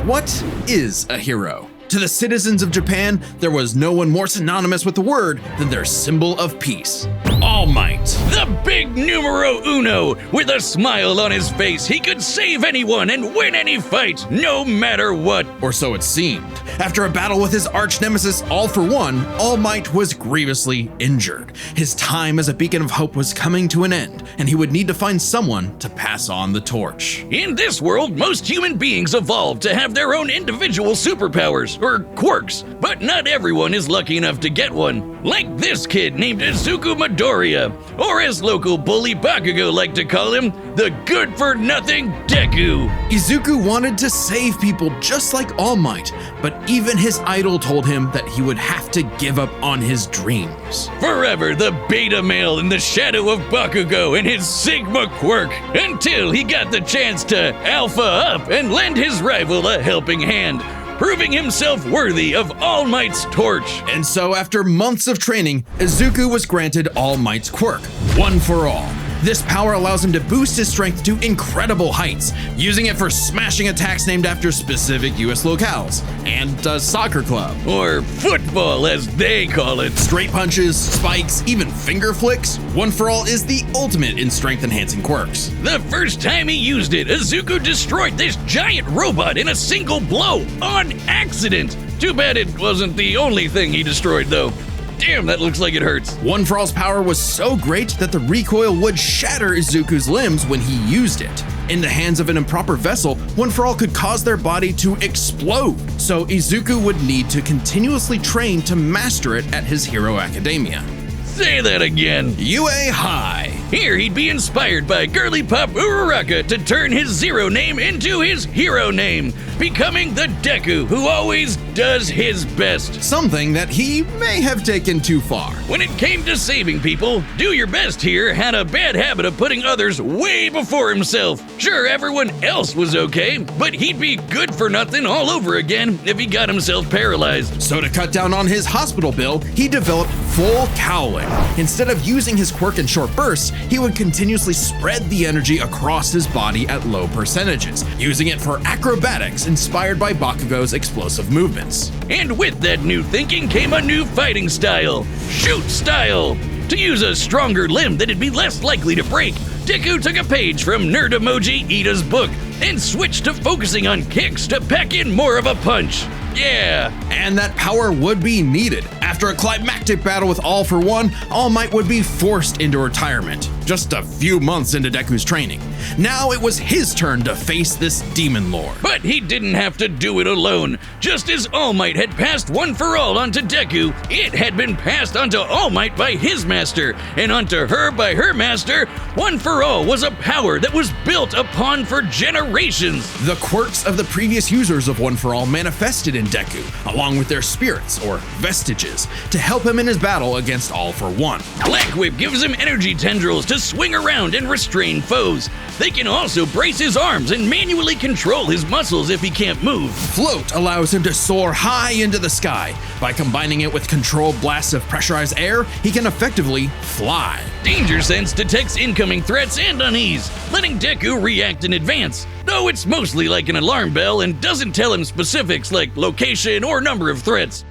What is a hero? To the citizens of Japan, there was no one more synonymous with the word than their symbol of peace. All Might. The big numero uno. With a smile on his face, he could save anyone and win any fight, no matter what. Or so it seemed. After a battle with his arch nemesis All for One, All Might was grievously injured. His time as a beacon of hope was coming to an end, and he would need to find someone to pass on the torch. In this world, most human beings evolved to have their own individual superpowers, or quirks, but not everyone is lucky enough to get one. Like this kid named Izuku Midoriya, or as local bully Bakugo like to call him, the good-for-nothing Deku. Izuku wanted to save people just like All Might, but even his idol told him that he would have to give up on his dreams. Forever the beta male in the shadow of Bakugo and his Sigma quirk, until he got the chance to alpha up and lend his rival a helping hand, proving himself worthy of All Might's torch. And so after months of training, Izuku was granted All Might's quirk, One for All. This power allows him to boost his strength to incredible heights, using it for smashing attacks named after specific US locales, and a soccer club. Or football, as they call it. Straight punches, spikes, even finger flicks, One for All is the ultimate in strength-enhancing quirks. The first time he used it, Izuku destroyed this giant robot in a single blow, on accident. Too bad it wasn't the only thing he destroyed, though. Damn, that looks like it hurts. One for All's power was so great that the recoil would shatter Izuku's limbs when he used it. In the hands of an improper vessel, One for All could cause their body to explode, so Izuku would need to continuously train to master it at his Hero Academia. Say that again. UA High. Here he'd be inspired by girly pop Uraraka to turn his zero name into his hero name, becoming the Deku who always does his best. Something that he may have taken too far. When it came to saving people, Do Your Best here had a bad habit of putting others way before himself. Sure, everyone else was okay, but he'd be good for nothing all over again if he got himself paralyzed. So to cut down on his hospital bill, he developed full cowling. Instead of using his quirk in short bursts, he would continuously spread the energy across his body at low percentages, using it for acrobatics inspired by Bakugo's explosive movements. And with that new thinking came a new fighting style, shoot style. To use a stronger limb that'd be less likely to break, Deku took a page from Nerd Emoji Ida's book and switched to focusing on kicks to pack in more of a punch. Yeah. And that power would be needed. After a climactic battle with All for One, All Might would be forced into retirement, just a few months into Deku's training. Now it was his turn to face this demon lord. But he didn't have to do it alone. Just as All Might had passed One for All onto Deku, it had been passed onto All Might by his master, and onto her by her master. One for All was a power that was built upon for generations. The quirks of the previous users of One for All manifested in Deku, along with their spirits, or vestiges, to help him in his battle against All for One. Black Whip gives him energy tendrils to swing around and restrain foes. They can also brace his arms and manually control his muscles if he can't move. Float allows him to soar high into the sky. By combining it with controlled blasts of pressurized air, he can effectively fly. Danger Sense detects incoming threats and unease, letting Deku react in advance, though it's mostly like an alarm bell and doesn't tell him specifics like location or number of threats.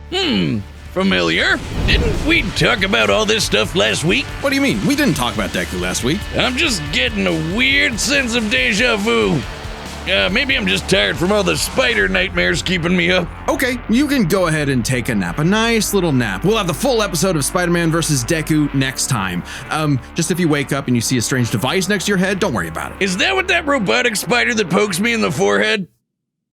Familiar? Didn't we talk about all this stuff last week? What do you mean? We didn't talk about Deku last week. I'm just getting a weird sense of deja vu. Maybe I'm just tired from all the spider nightmares keeping me up. Okay, you can go ahead and take a nap, a nice little nap. We'll have the full episode of Spider-Man vs. Deku next time. Just if you wake up and you see a strange device next to your head, don't worry about it. Is that what that robotic spider that pokes me in the forehead?